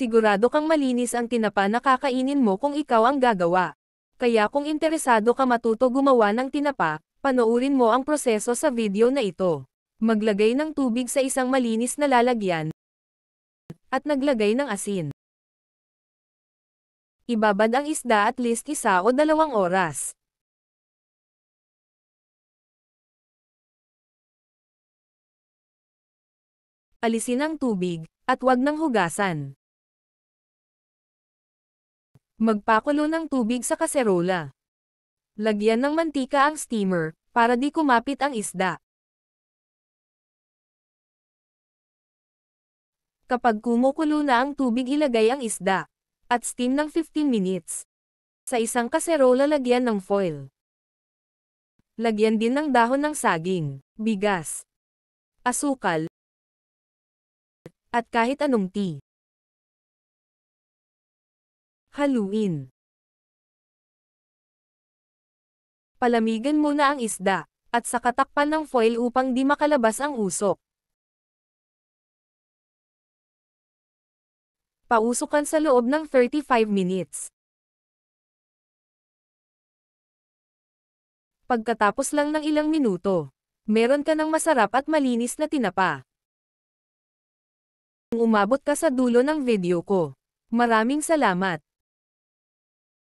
Sigurado kang malinis ang tinapa na kakainin mo kung ikaw ang gagawa. Kaya kung interesado ka matuto gumawa ng tinapa, panoorin mo ang proseso sa video na ito. Maglagay ng tubig sa isang malinis na lalagyan, at naglagay ng asin. Ibabad ang isda at least 1 o 2 oras. Alisin ang tubig, at wag nang hugasan. Magpakulo ng tubig sa kaserola. Lagyan ng mantika ang steamer, para di kumapit ang isda. Kapag kumukulo na ang tubig ilagay ang isda, at steam ng 15 minutes. Sa isang kaserola lagyan ng foil. Lagyan din ng dahon ng saging, bigas, asukal, at kahit anong tea. Haluin. Palamigan muna ang isda, at saka takpan ng foil upang di makalabas ang usok. Pausukan sa loob ng 35 minutes. Pagkatapos lang ng ilang minuto, meron ka ng masarap at malinis na tinapa. Kung umabot ka sa dulo ng video ko, maraming salamat.